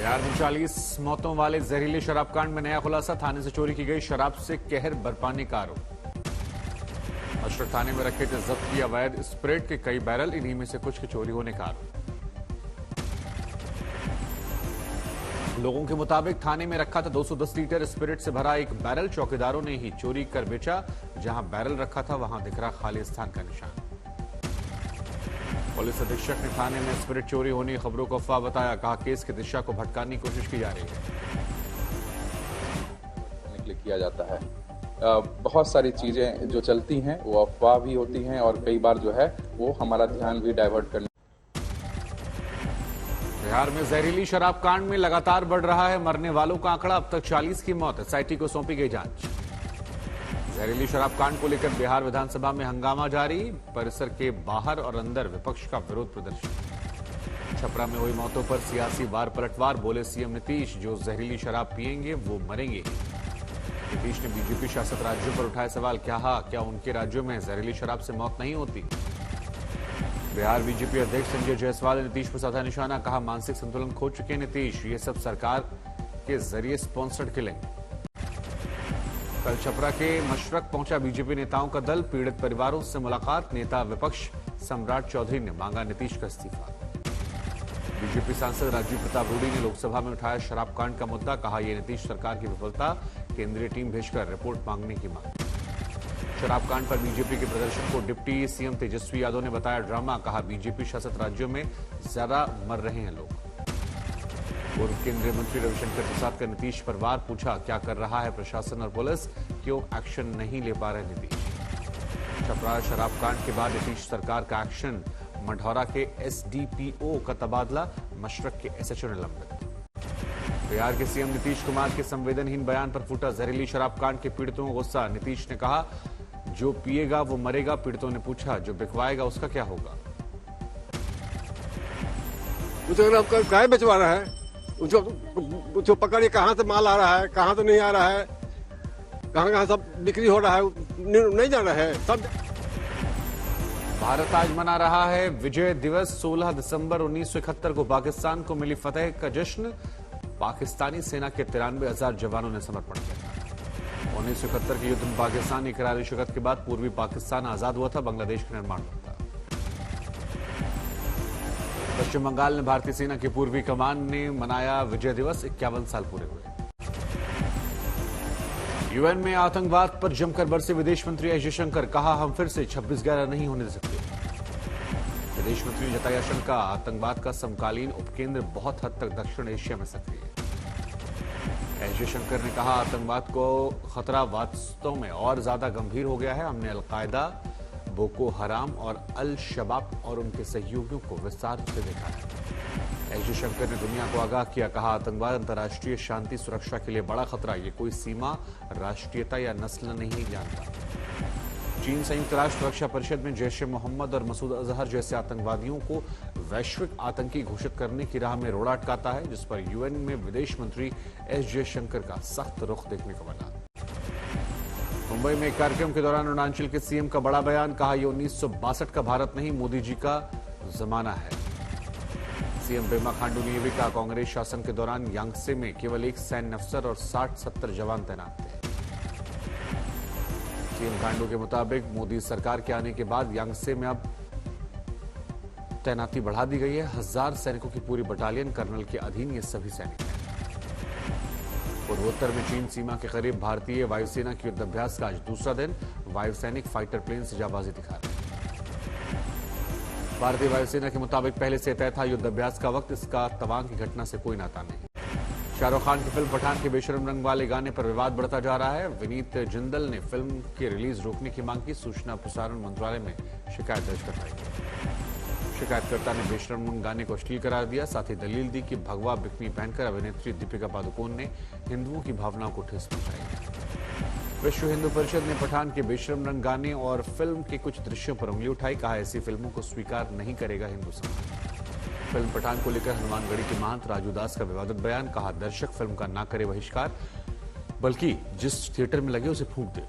बिहार में 40 मौतों वाले जहरीले शराब कांड में नया खुलासा। थाने से चोरी की गई शराब से कहर बरपाने का आरोप। अशरफ थाने में रखे थे जब्त किया अवैध स्प्रिट के कई बैरल, इन्हीं में से कुछ की चोरी होने का आरोप। लोगों के मुताबिक थाने में रखा था 210 लीटर स्पिरिट से भरा एक बैरल। चौकीदारों ने ही चोरी कर बेचा। जहां बैरल रखा था वहां दिख रहा खाली स्थान का निशान। पुलिस अधीक्षक ने थाने में स्पिरिट चोरी होने की खबरों को अफवाह बताया। कहा केस की दिशा को भटकाने की कोशिश की जा रही है। किया जाता है बहुत सारी चीजें जो चलती हैं वो अफवाह भी होती हैं और कई बार जो है वो हमारा ध्यान भी डाइवर्ट करने। बिहार में जहरीली शराब कांड में लगातार बढ़ रहा है मरने वालों का आंकड़ा। अब तक 40 की मौत। एसआईटी को सौंपी गई जांच। जहरीली शराब कांड को लेकर बिहार विधानसभा में हंगामा जारी। परिसर के बाहर और अंदर विपक्ष का विरोध प्रदर्शन। छपरा में हुई मौतों पर सियासी वार पलटवार। बोले सीएम नीतीश, जो जहरीली शराब पिएंगे वो मरेंगे। नीतीश ने बीजेपी शासित राज्यों पर उठाए सवाल। क्या उनके राज्यों में जहरीली शराब से मौत नहीं होती? बिहार बीजेपी अध्यक्ष संजय जायसवाल ने नीतीश पर साधा निशाना। कहा मानसिक संतुलन खो चुके नीतीश, ये सब सरकार के जरिए स्पॉन्सर्ड किलिंग। कल छपरा के मशरक पहुंचा बीजेपी नेताओं का दल। पीड़ित परिवारों से मुलाकात। नेता विपक्ष सम्राट चौधरी ने मांगा नीतीश का इस्तीफा। बीजेपी सांसद राजीव प्रताप रूडी ने लोकसभा में उठाया शराब कांड का मुद्दा। कहा यह नीतीश सरकार की विफलता, केंद्रीय टीम भेजकर रिपोर्ट मांगने की मांग। शराब कांड पर बीजेपी के प्रदर्शन को डिप्टी सीएम तेजस्वी यादव ने बताया ड्रामा। कहा बीजेपी शासित राज्यों में ज्यादा मर रहे हैं लोग। पूर्व केंद्रीय मंत्री रविशंकर प्रसाद का नीतीश पर वार। पूछा क्या कर रहा है प्रशासन और पुलिस, क्यों एक्शन नहीं ले पा रहे नीतीश। छपरा शराब कांड के बाद नीतीश सरकार का एक्शन। मढ़ौरा के एसडीपीओ का तबादला, मशरक के एसएचओ निलंबित। बिहार के सीएम नीतीश कुमार के संवेदनहीन बयान पर फूटा जहरीली शराब कांड के पीड़ितों को गुस्सा। नीतीश ने कहा जो पिएगा वो मरेगा। पीड़ितों ने पूछा जो बिकवाएगा उसका क्या होगा? काय बेचवा रहा है, उसको पकड़िए। कहां से माल आ रहा है, कहां से नहीं आ रहा है, कहां सब बिक्री हो रहा है, नहीं जान रहा है सब। भारत आज मना रहा है विजय दिवस। 16 दिसंबर 1971 को पाकिस्तान को मिली फतेह का जश्न। पाकिस्तानी सेना के 93,000 जवानों ने समर्पण किया। 1971 के युद्ध में पाकिस्तान की करारी शिकस्त के बाद पूर्वी पाकिस्तान आजाद हुआ था। बांग्लादेश का निर्माण हुआ था। पश्चिम बंगाल में भारतीय सेना की पूर्वी कमान ने मनाया विजय दिवस। 51 साल पूरे हुए। यूएन में आतंकवाद पर जमकर बरसे विदेश मंत्री एस जयशंकर। कहा हम फिर से 26/11 नहीं होने दे सकते। विदेश मंत्री ने जताया आशंका, आतंकवाद का समकालीन उपकेंद्र बहुत हद तक दक्षिण एशिया में सक्रिय है। एस जयशंकर ने कहा आतंकवाद को खतरा वास्तव में और ज्यादा गंभीर हो गया है। हमने अलकायदा, बोको हराम और अल शबाब और उनके सहयोगियों को विस्तार से देखा है। एस जयशंकर ने दुनिया को आगाह किया। कहा आतंकवाद अंतर्राष्ट्रीय शांति सुरक्षा के लिए बड़ा खतरा। ये कोई सीमा, राष्ट्रीयता या नस्ल नहीं जानता। चीन संयुक्त राष्ट्र सुरक्षा परिषद में जैश ए मोहम्मद और मसूद अजहर जैसे आतंकवादियों को वैश्विक आतंकी घोषित करने की राह में रोड़ा अटकाता है, जिस पर यूएन में विदेश मंत्री एस जयशंकर का सख्त रुख देखने को मिला। मुंबई में एक कार्यक्रम के दौरान अरुणाचल के सीएम का बड़ा बयान। कहा यह 1962 का भारत नहीं, मोदी जी का जमाना है। सीएम पेमा खांडू ने यह भी कहा कांग्रेस शासन के दौरान यांगसे में केवल एक सैन्य अफसर और 60-70 जवान तैनात थे। सीएम खांडू के मुताबिक मोदी सरकार के आने के बाद यांगसे में अब तैनाती बढ़ा दी गई है। 1000 सैनिकों की पूरी बटालियन कर्नल के अधीन ये सभी सैनिक हैं। पूर्वोत्तर में चीन सीमा के करीब भारतीय वायुसेना के युद्धाभ्यास का आज दूसरा दिन। वायु सैनिक फाइटर प्लेन से जाबाजी दिखा रहे हैं। भारतीय वायुसेना के मुताबिक पहले से तय था युद्धाभ्यास का वक्त। इसका तवांग की घटना से कोई नाता नहीं। शाहरुख खान की फिल्म पठान के बेशरम रंग वाले गाने पर विवाद बढ़ता जा रहा है। विनीत जिंदल ने फिल्म की रिलीज रोकने की मांग की। सूचना प्रसारण मंत्रालय में शिकायत दर्ज करवाई। शिकायतकर्ता ने बेशरम रंग गाने को अश्लील करार दिया। साथ ही दलील दी कि भगवा बिकनी पहनकर अभिनेत्री दीपिका पादुकोण ने हिंदुओं की भावनाओं को ठेस पहुंचाई। विश्व हिंदू परिषद ने पठान के बेशरम रंग गाने और फिल्म के कुछ दृश्यों पर उंगली उठाई। कहा ऐसी फिल्मों को स्वीकार नहीं करेगा हिंदू समाज। फिल्म पठान को लेकर हनुमानगढ़ी के महंत राजू दास का विवादित बयान। कहा दर्शक फिल्म का ना करे बहिष्कार, बल्कि जिस थिएटर में लगे उसे फूंक दे।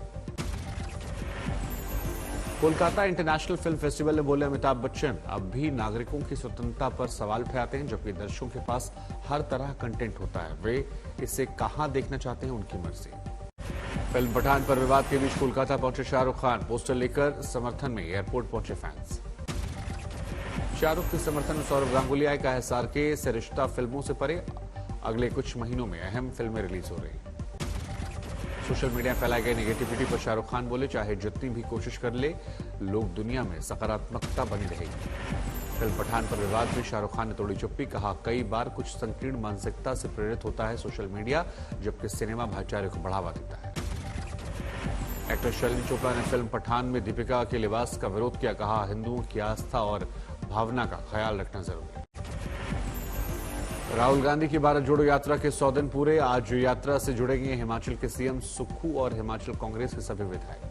कोलकाता इंटरनेशनल फिल्म फेस्टिवल में बोले अमिताभ बच्चन, अब भी नागरिकों की स्वतंत्रता पर सवाल उठाते हैं, जबकि दर्शकों के पास हर तरह कंटेंट होता है। वे इसे कहां देखना चाहते हैं, उनकी मर्जी। फिल्म पठान पर विवाद के बीच कोलकाता पहुंचे शाहरुख खान। पोस्टर लेकर समर्थन में एयरपोर्ट पहुंचे फैंस। शाहरुख के समर्थन में सौरभ गांगुली आए, कहा है सार्के से रिश्ता फिल्मों से परे, अगले कुछ महीनों में अहम फिल्में रिलीज हो रही। सोशल मीडिया में फैलाई गई नेगेटिविटी पर शाहरुख खान बोले, चाहे जितनी भी कोशिश कर ले, लोग दुनिया में सकारात्मकता बनी रहेगी। फिल्म पठान पर विवाद में शाहरुख खान ने तोड़ी चुप्पी, कहा कई बार कुछ संकीर्ण मानसिकता से प्रेरित होता है सोशल मीडिया, जबकि सिनेमा भाईचारे को बढ़ावा देता है। एक्टर शैली चोपड़ा ने फिल्म पठान में दीपिका के लिबास का विरोध किया, कहा हिंदुओं की आस्था और भावना का ख्याल रखना जरूरी है। राहुल गांधी की भारत जोड़ो यात्रा के 100 दिन पूरे। आज यात्रा से जुड़ेंगे हिमाचल के सीएम सुक्खू और हिमाचल कांग्रेस के सभी विधायक।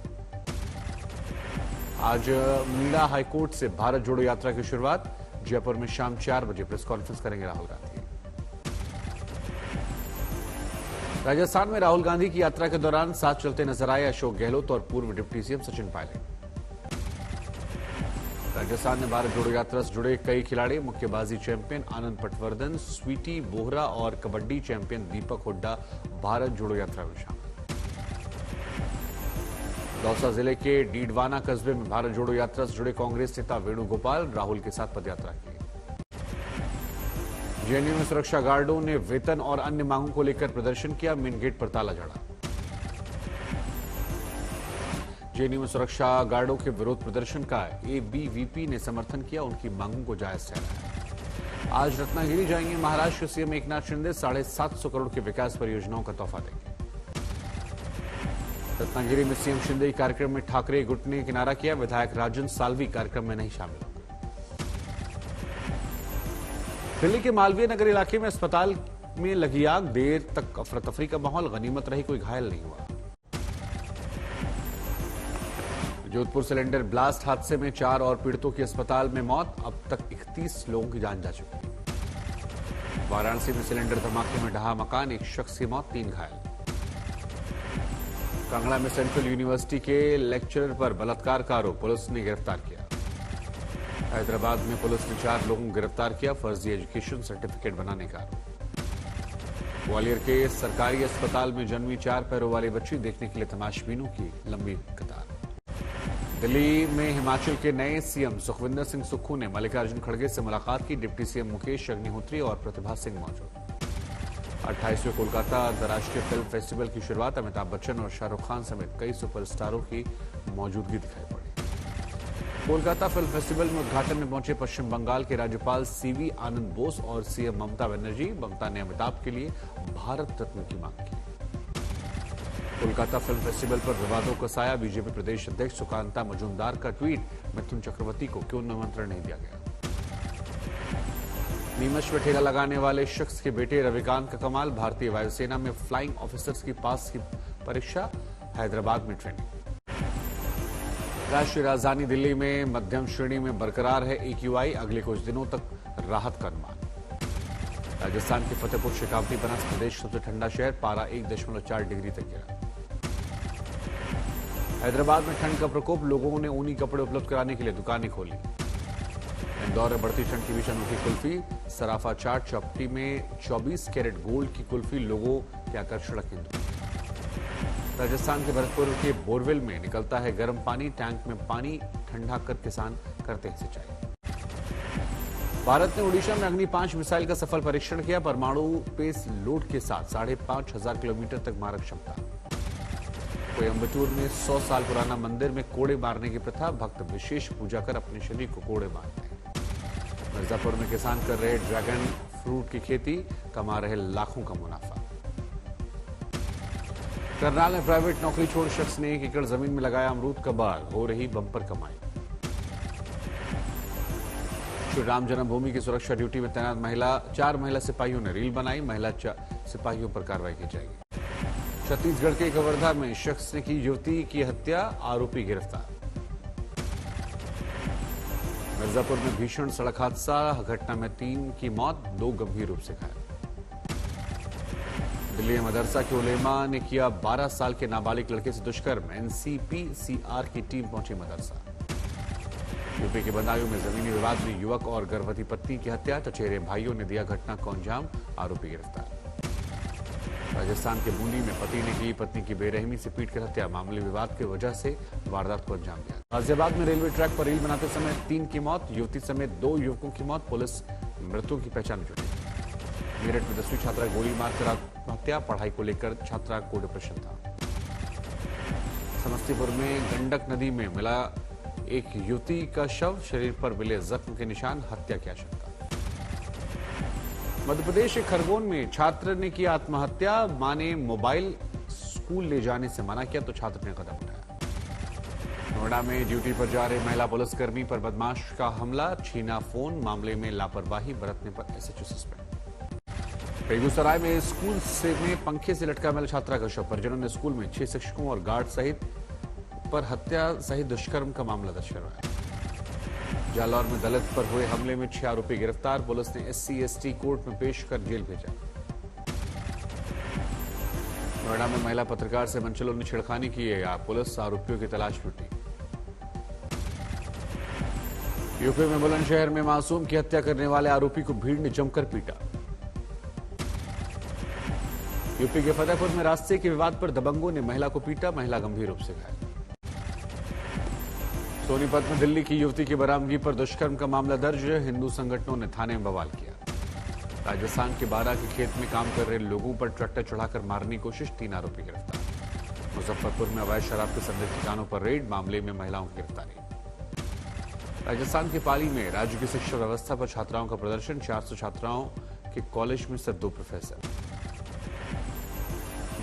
आज मीणा हाईकोर्ट से भारत जोड़ो यात्रा की शुरुआत। जयपुर में शाम 4 बजे प्रेस कॉन्फ्रेंस करेंगे राहुल गांधी। राजस्थान में राहुल गांधी की यात्रा के दौरान साथ चलते नजर आए अशोक गहलोत और पूर्व डिप्टी सीएम सचिन पायलट। राजस्थान में भारत जोड़ो यात्रा से जुड़े कई खिलाड़ी, मुक्केबाजी चैंपियन आनंद पटवर्धन, स्वीटी बोहरा और कबड्डी चैंपियन दीपक हुड्डा भारत जोड़ो यात्रा में शामिल। दौसा जिले के डीडवाना कस्बे में भारत जोड़ो यात्रा से जुड़े कांग्रेस नेता वेणुगोपाल राहुल के साथ पदयात्रा की। जेएनयू में सुरक्षा गार्डों ने वेतन और अन्य मांगों को लेकर प्रदर्शन किया, मेन गेट पर ताला जड़ा। जेएनयू में सुरक्षा गार्डों के विरोध प्रदर्शन का एबीवीपी ने समर्थन किया, उनकी मांगों को जायज ठहराया। आज रत्नागिरी जाएंगे महाराष्ट्र सीएम एकनाथ शिंदे, 750 करोड़ की विकास परियोजनाओं का तोहफा देंगे। रत्नागिरी में सीएम शिंदे कार्यक्रम में ठाकरे गुट ने किनारा किया, विधायक राजन साल्वी कार्यक्रम में नहीं शामिल होंगे। दिल्ली के मालवीय नगर इलाके में अस्पताल में लगी आग, देर तक अफरा तफरी का माहौल, गनीमत रही कोई घायल नहीं हुआ। जोधपुर सिलेंडर ब्लास्ट हादसे में 4 और पीड़ितों की अस्पताल में मौत, अब तक 31 लोगों की जान जा चुकी है। वाराणसी में सिलेंडर धमाके में ढहा मकान, 1 शख्स की मौत, 3 घायल। कांगड़ा में सेंट्रल यूनिवर्सिटी के लेक्चरर पर बलात्कार का आरोप, पुलिस ने गिरफ्तार किया। हैदराबाद में पुलिस ने 4 लोगों को गिरफ्तार किया, फर्जी एजुकेशन सर्टिफिकेट बनाने का आरोप। ग्वालियर के सरकारी अस्पताल में जन्मी 4 पैरों वाली बच्ची, देखने के लिए तमाशबीनों की लंबी कतार। दिल्ली में हिमाचल के नए सीएम सुखविंदर सिंह सुक्खू ने मल्लिकार्जुन खड़गे से मुलाकात की, डिप्टी सीएम मुकेश अग्निहोत्री और प्रतिभा सिंह मौजूद। 28वें कोलकाता अंतर्राष्ट्रीय फिल्म फेस्टिवल की शुरुआत, अमिताभ बच्चन और शाहरुख खान समेत कई सुपरस्टारों की मौजूदगी दिखाई पड़ी। कोलकाता फिल्म फेस्टिवल में उद्घाटन में पहुंचे पश्चिम बंगाल के राज्यपाल सीवी आनंद बोस और सीएम ममता बनर्जी। ममता ने अमिताभ के लिए भारत रत्न की मांग की। कोलकाता फिल्म फेस्टिवल पर विवादों को साया, बीजेपी प्रदेश अध्यक्ष सुकांता मजूमदार का ट्वीट, मिथुन चक्रवर्ती को क्यों निमंत्रण नहीं दिया गया। नीमच में ठेला लगाने वाले शख्स के बेटे रविकांत का कमाल, भारतीय वायुसेना में फ्लाइंग ऑफिसर्स की पास की परीक्षा, हैदराबाद में ट्रेनिंग। राष्ट्रीय राजधानी दिल्ली में मध्यम श्रेणी में बरकरार है AQI, अगले कुछ दिनों तक राहत का अनुमान। राजस्थान के फतेहपुर शेखावती बना प्रदेश सबसे ठंडा शहर, पारा 1.4 डिग्री तक गिरा। हैदराबाद में ठंड का प्रकोप, लोगों ने ऊनी कपड़े उपलब्ध कराने के लिए दुकानें खोली। इंदौर में बढ़ती ठंड के बीच अनोखी कुल्फी, सराफा चाट चौपटी में 24 कैरेट गोल्ड की कुल्फी लोगों के आकर्षण का केंद्र। राजस्थान के भरतपुर के बोरवेल में निकलता है गर्म पानी, टैंक में पानी ठंडा कर किसान करते हैं सिंचाई। भारत ने ओडिशा में अग्नि 5 मिसाइल का सफल परीक्षण किया, परमाणु पेस लोड के साथ 5,500 किलोमीटर तक मारक क्षमता। कोयम्बटूर में 100 साल पुराना मंदिर में कोड़े मारने की प्रथा, भक्त विशेष पूजा कर अपने शरीर को कोड़े मारते हैं। मिर्जापुर में किसान कर रहे ड्रैगन फ्रूट की खेती, कमा रहे लाखों का मुनाफा। करनाल में प्राइवेट नौकरी छोड़ शख्स ने 1 एकड़ जमीन में लगाया अमरूद का बाग, हो रही बंपर कमाई। श्री राम जन्मभूमि की सुरक्षा ड्यूटी में तैनात 4 महिला सिपाहियों ने रील बनाई, महिला सिपाहियों पर कार्रवाई की जाएगी। छत्तीसगढ़ के कवर्धा में शख्स ने की युवती की हत्या, आरोपी गिरफ्तार। मिर्जापुर में भीषण सड़क हादसा, घटना में 3 की मौत, 2 गंभीर रूप से घायल। दिल्ली में मदरसा के उलेमा ने किया 12 साल के नाबालिग लड़के से दुष्कर्म, NCPCR की टीम पहुंची मदरसा। यूपी के बदायूं में जमीनी विवाद में युवक और गर्भवती पत्नी की हत्या, चचेरे भाइयों ने दिया घटना को अंजाम, आरोपी गिरफ्तार। राजस्थान के बूंदी में पति ने की पत्नी की बेरहमी से पीटकर हत्या, मामूली विवाद की वजह से वारदात को अंजाम दिया। गाजियाबाद में रेलवे ट्रैक पर रील बनाते समय 3 की मौत, युवती समेत 2 युवकों की मौत, पुलिस मृतकों की पहचान में जुटी। मेरठ में 10वीं छात्रा गोली मारकर आत्महत्या, पढ़ाई को लेकर छात्रा को डिप्रेशन था। समस्तीपुर में गंडक नदी में मिला एक युवती का शव, शरीर पर मिले जख्म के निशान, हत्या की आशंका। मध्य प्रदेश के खरगोन में छात्र ने की आत्महत्या, मां ने मोबाइल स्कूल ले जाने से मना किया तो छात्र ने कदम उठाया। नोएडा में ड्यूटी पर जा रहे महिला पुलिसकर्मी पर बदमाश का हमला, छीना फोन, मामले में लापरवाही बरतने पर एसएचओ सस्पेंड। बेगूसराय में स्कूल में पंखे से लटका मिला छात्रा का शव, परिजनों ने स्कूल में 6 शिक्षकों और गार्ड सहित पर हत्या सहित दुष्कर्म का मामला दर्ज करवाया। जालौर में दलित पर हुए हमले में 6 आरोपी गिरफ्तार, पुलिस ने SC/ST कोर्ट में पेश कर जेल भेजा। नोएडा में महिला पत्रकार से मनचलों ने छेड़खानी की है, पुलिस आरोपियों की तलाश में जुटी। यूपी में बुलंदशहर में मासूम की हत्या करने वाले आरोपी को भीड़ ने जमकर पीटा। यूपी के फतेहपुर में रास्ते के विवाद पर दबंगों ने महिला को पीटा, महिला गंभीर रूप से घायल। सोनीपत में दिल्ली की युवती की बरामदगी पर दुष्कर्म का मामला दर्ज, हिंदू संगठनों ने थाने में बवाल किया। राजस्थान के बारा के खेत में काम कर रहे लोगों पर ट्रैक्टर चढ़ाकर मारने की कोशिश, 3 आरोपी गिरफ्तार। मुजफ्फरपुर में अवैध शराब के संदिग्ध ठिकानों पर रेड, मामले में महिलाओं की गिरफ्तारी। राजस्थान के पाली में राज्य की शिक्षा व्यवस्था पर छात्राओं का प्रदर्शन, 400 छात्राओं के कॉलेज में सिर्फ 2 प्रोफेसर।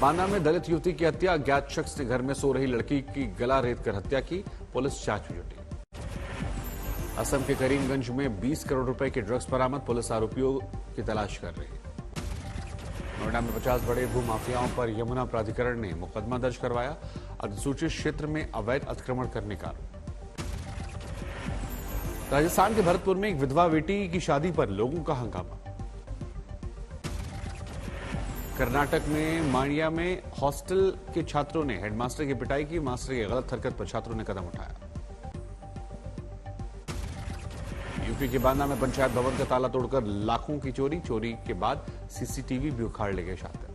बांदा में दलित युवती की हत्या, अज्ञात शख्स ने घर में सो रही लड़की की गला रेत कर हत्या की, पुलिस जांच में जुटी। असम के करीमगंज में 20 करोड़ रुपए के ड्रग्स बरामद, पुलिस आरोपियों की तलाश कर रही है। नोएडा में 50 बड़े भूमाफियाओं पर यमुना प्राधिकरण ने मुकदमा दर्ज करवाया, अधिसूचित क्षेत्र में अवैध अतिक्रमण करने का आरोप। राजस्थान के भरतपुर में एक विधवा बेटी की शादी पर लोगों का हंगामा। कर्नाटक में माणिया में हॉस्टल के छात्रों ने हेडमास्टर की पिटाई की, मास्टर की गलत हरकत पर छात्रों ने कदम उठाया। यूपी के बांदा में पंचायत भवन का ताला तोड़कर लाखों की चोरी, चोरी के बाद CCTV भी उखाड़ ले गए छात्र।